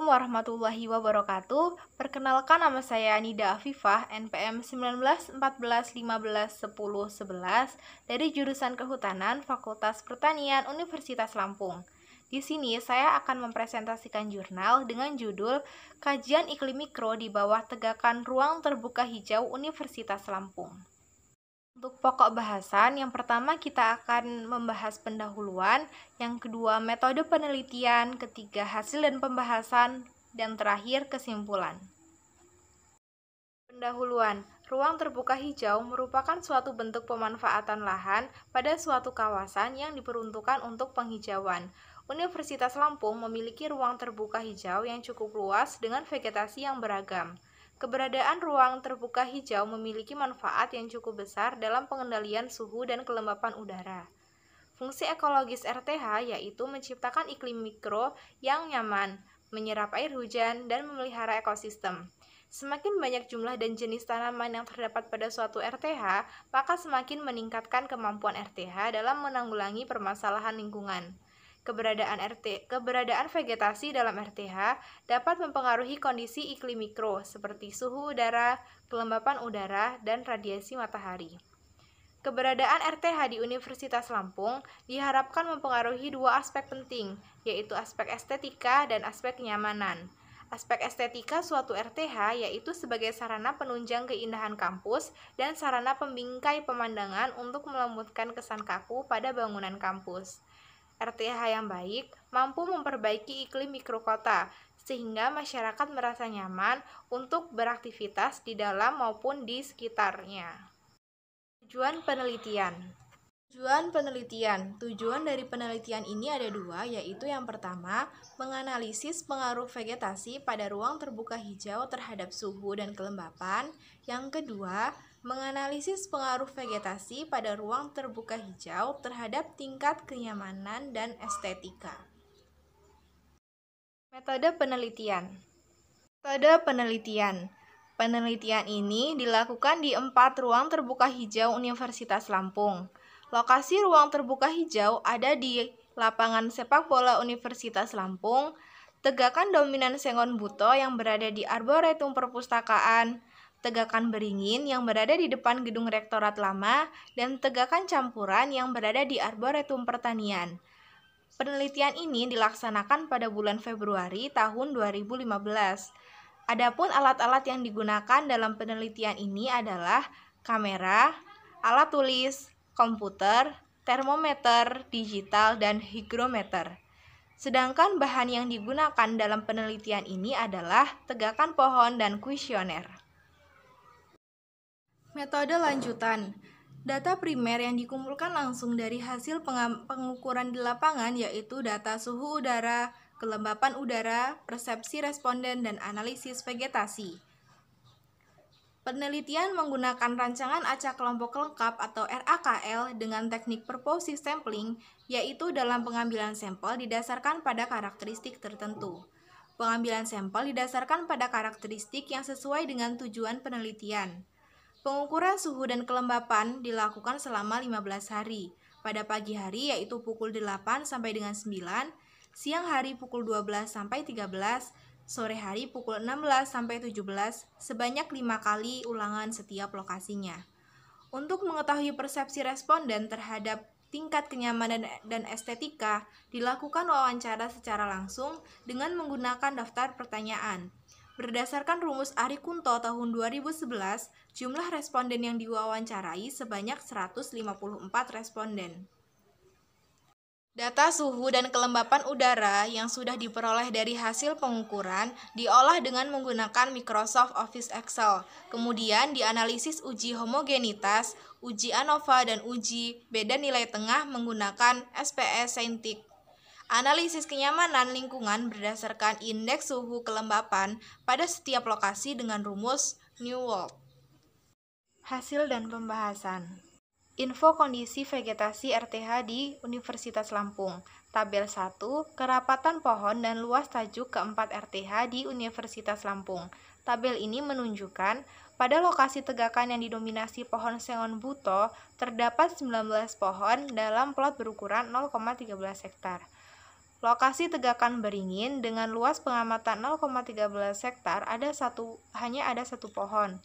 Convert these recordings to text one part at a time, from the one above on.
warahmatullahi wabarakatuh. Perkenalkan, nama saya Nida Afifah, NPM 19 14 15 10 11 dari jurusan Kehutanan Fakultas Pertanian Universitas Lampung. Di sini saya akan mempresentasikan jurnal dengan judul Kajian Iklim Mikro di bawah Tegakan Ruang Terbuka Hijau Universitas Lampung. Untuk pokok bahasan, yang pertama kita akan membahas pendahuluan, yang kedua metode penelitian, ketiga hasil dan pembahasan, dan terakhir kesimpulan. Pendahuluan, ruang terbuka hijau merupakan suatu bentuk pemanfaatan lahan pada suatu kawasan yang diperuntukkan untuk penghijauan. Universitas Lampung memiliki ruang terbuka hijau yang cukup luas dengan vegetasi yang beragam. Keberadaan ruang terbuka hijau memiliki manfaat yang cukup besar dalam pengendalian suhu dan kelembapan udara. Fungsi ekologis RTH yaitu menciptakan iklim mikro yang nyaman, menyerap air hujan, dan memelihara ekosistem. Semakin banyak jumlah dan jenis tanaman yang terdapat pada suatu RTH, maka semakin meningkatkan kemampuan RTH dalam menanggulangi permasalahan lingkungan. Keberadaan vegetasi dalam RTH dapat mempengaruhi kondisi iklim mikro seperti suhu udara, kelembapan udara, dan radiasi matahari. Keberadaan RTH di Universitas Lampung diharapkan mempengaruhi dua aspek penting, yaitu aspek estetika dan aspek kenyamanan. Aspek estetika suatu RTH yaitu sebagai sarana penunjang keindahan kampus dan sarana pembingkai pemandangan untuk melembutkan kesan kaku pada bangunan kampus. RTH yang baik mampu memperbaiki iklim mikrokota, sehingga masyarakat merasa nyaman untuk beraktivitas di dalam maupun di sekitarnya. Tujuan penelitian. Tujuan dari penelitian ini ada dua, yaitu yang pertama, menganalisis pengaruh vegetasi pada ruang terbuka hijau terhadap suhu dan kelembapan. Yang kedua, menganalisis pengaruh vegetasi pada ruang terbuka hijau terhadap tingkat kenyamanan dan estetika. Metode penelitian. Penelitian ini dilakukan di 4 ruang terbuka hijau Universitas Lampung. Lokasi ruang terbuka hijau ada di lapangan sepak bola Universitas Lampung, tegakan dominan Sengon Buto yang berada di Arboretum Perpustakaan, tegakan beringin yang berada di depan gedung Rektorat Lama, dan tegakan campuran yang berada di Arboretum Pertanian. Penelitian ini dilaksanakan pada bulan Februari tahun 2015. Adapun alat-alat yang digunakan dalam penelitian ini adalah kamera, alat tulis, komputer, termometer digital, dan hygrometer. Sedangkan bahan yang digunakan dalam penelitian ini adalah tegakan pohon dan kuesioner. Metode lanjutan. Data primer yang dikumpulkan langsung dari hasil pengukuran di lapangan yaitu data suhu udara, kelembapan udara, persepsi responden, dan analisis vegetasi. Penelitian menggunakan rancangan acak kelompok lengkap atau RAKL dengan teknik purposive sampling, yaitu dalam pengambilan sampel didasarkan pada karakteristik tertentu. Pengambilan sampel didasarkan pada karakteristik yang sesuai dengan tujuan penelitian. Pengukuran suhu dan kelembapan dilakukan selama 15 hari. Pada pagi hari yaitu pukul 8 sampai dengan 9, siang hari pukul 12 sampai 13, sore hari pukul 16 sampai 17, sebanyak 5 kali ulangan setiap lokasinya. Untuk mengetahui persepsi responden terhadap tingkat kenyamanan dan estetika, dilakukan wawancara secara langsung dengan menggunakan daftar pertanyaan. Berdasarkan rumus Ari Kunto tahun 2011, jumlah responden yang diwawancarai sebanyak 154 responden. Data suhu dan kelembapan udara yang sudah diperoleh dari hasil pengukuran diolah dengan menggunakan Microsoft Office Excel, kemudian dianalisis uji homogenitas, uji ANOVA, dan uji beda nilai tengah menggunakan SPS Saintik. Analisis kenyamanan lingkungan berdasarkan indeks suhu kelembapan pada setiap lokasi dengan rumus Newald. Hasil dan pembahasan. Info kondisi vegetasi RTH di Universitas Lampung. Tabel 1, kerapatan pohon dan luas tajuk keempat RTH di Universitas Lampung. Tabel ini menunjukkan pada lokasi tegakan yang didominasi pohon Sengon Buto terdapat 19 pohon dalam plot berukuran 0,13 hektar. Lokasi tegakan beringin dengan luas pengamatan 0,13 hektar hanya ada satu pohon.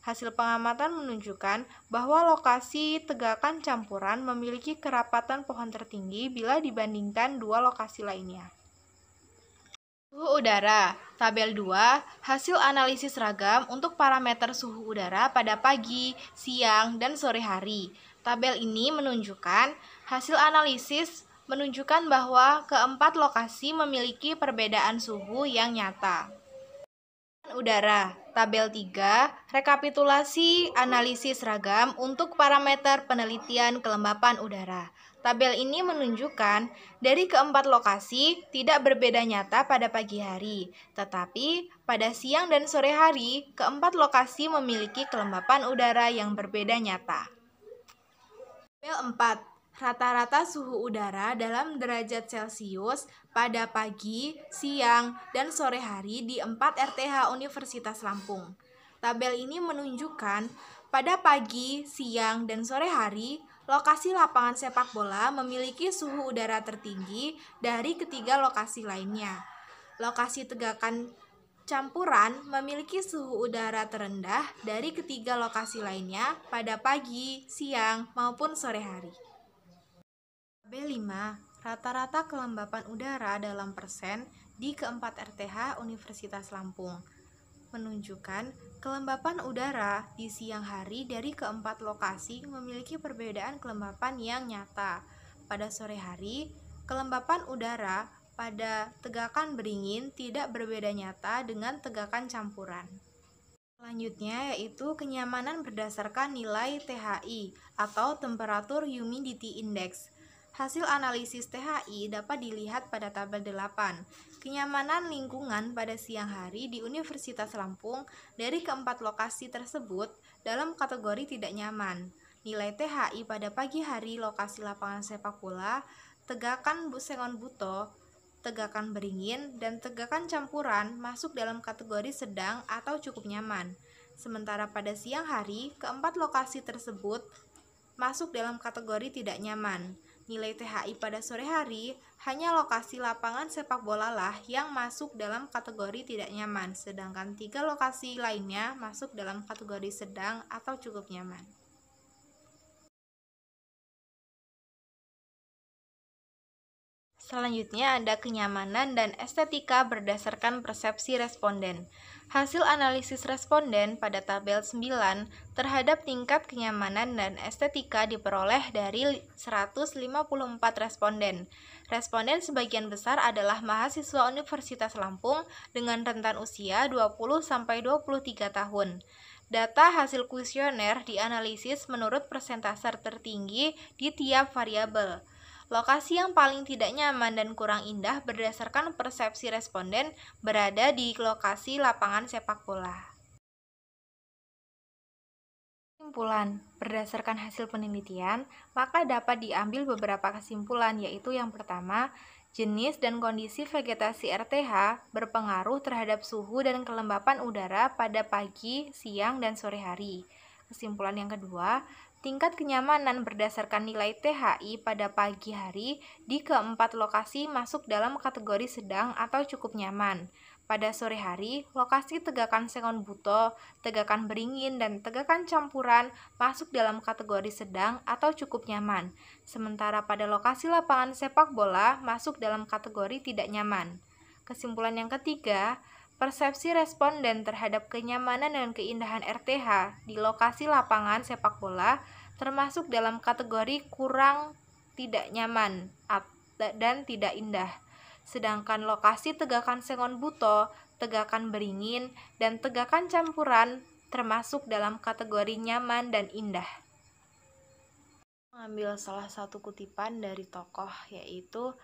Hasil pengamatan menunjukkan bahwa lokasi tegakan campuran memiliki kerapatan pohon tertinggi bila dibandingkan dua lokasi lainnya. Suhu udara. Tabel 2, hasil analisis ragam untuk parameter suhu udara pada pagi, siang, dan sore hari. Tabel ini menunjukkan hasil analisis menunjukkan bahwa keempat lokasi memiliki perbedaan suhu yang nyata. Udara. Tabel 3, rekapitulasi analisis ragam untuk parameter penelitian kelembapan udara. Tabel ini menunjukkan dari keempat lokasi tidak berbeda nyata pada pagi hari, tetapi pada siang dan sore hari, keempat lokasi memiliki kelembapan udara yang berbeda nyata. Tabel 4. Rata-rata suhu udara dalam derajat Celcius pada pagi, siang, dan sore hari di 4 RTH Universitas Lampung. Tabel ini menunjukkan pada pagi, siang, dan sore hari, lokasi lapangan sepak bola memiliki suhu udara tertinggi dari ketiga lokasi lainnya. Lokasi tegakan campuran memiliki suhu udara terendah dari ketiga lokasi lainnya pada pagi, siang, maupun sore hari. B5, rata-rata kelembapan udara dalam persen di keempat RTH Universitas Lampung menunjukkan kelembapan udara di siang hari dari keempat lokasi memiliki perbedaan kelembapan yang nyata. Pada sore hari, kelembapan udara pada tegakan beringin tidak berbeda nyata dengan tegakan campuran. Selanjutnya yaitu kenyamanan berdasarkan nilai THI atau Temperature Humidity Index. Hasil analisis THI dapat dilihat pada tabel 8. Kenyamanan lingkungan pada siang hari di Universitas Lampung dari keempat lokasi tersebut dalam kategori tidak nyaman. Nilai THI pada pagi hari lokasi lapangan sepak bola, tegakan Sengon Buto, tegakan beringin, dan tegakan campuran masuk dalam kategori sedang atau cukup nyaman. Sementara pada siang hari, keempat lokasi tersebut masuk dalam kategori tidak nyaman. Nilai THI pada sore hari, hanya lokasi lapangan sepak bola lah yang masuk dalam kategori tidak nyaman, sedangkan 3 lokasi lainnya masuk dalam kategori sedang atau cukup nyaman. Selanjutnya ada kenyamanan dan estetika berdasarkan persepsi responden. Hasil analisis responden pada tabel 9 terhadap tingkat kenyamanan dan estetika diperoleh dari 154 responden. Responden sebagian besar adalah mahasiswa Universitas Lampung dengan rentan usia 20-23 tahun. Data hasil kuesioner dianalisis menurut persentase tertinggi di tiap variabel. Lokasi yang paling tidak nyaman dan kurang indah berdasarkan persepsi responden berada di lokasi lapangan sepak bola. Kesimpulan, berdasarkan hasil penelitian, maka dapat diambil beberapa kesimpulan, yaitu yang pertama, jenis dan kondisi vegetasi RTH berpengaruh terhadap suhu dan kelembapan udara pada pagi, siang, dan sore hari. Kesimpulan yang kedua, tingkat kenyamanan berdasarkan nilai THI pada pagi hari di keempat lokasi masuk dalam kategori sedang atau cukup nyaman. Pada sore hari, lokasi tegakan Sengon Buto, tegakan beringin, dan tegakan campuran masuk dalam kategori sedang atau cukup nyaman. Sementara pada lokasi lapangan sepak bola masuk dalam kategori tidak nyaman. Kesimpulan yang ketiga, persepsi responden terhadap kenyamanan dan keindahan RTH di lokasi lapangan sepak bola termasuk dalam kategori kurang tidak nyaman dan tidak indah. Sedangkan lokasi tegakan Sengon Buto, tegakan beringin, dan tegakan campuran termasuk dalam kategori nyaman dan indah. Mengambil salah satu kutipan dari tokoh, yaitu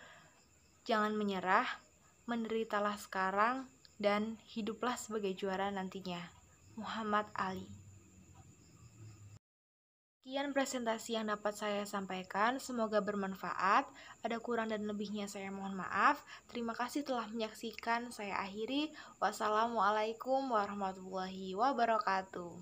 jangan menyerah, menderitalah sekarang, dan hiduplah sebagai juara nantinya. Muhammad Ali. Sekian presentasi yang dapat saya sampaikan, semoga bermanfaat. Ada kurang dan lebihnya saya mohon maaf. Terima kasih telah menyaksikan, saya akhiri. Wassalamualaikum warahmatullahi wabarakatuh.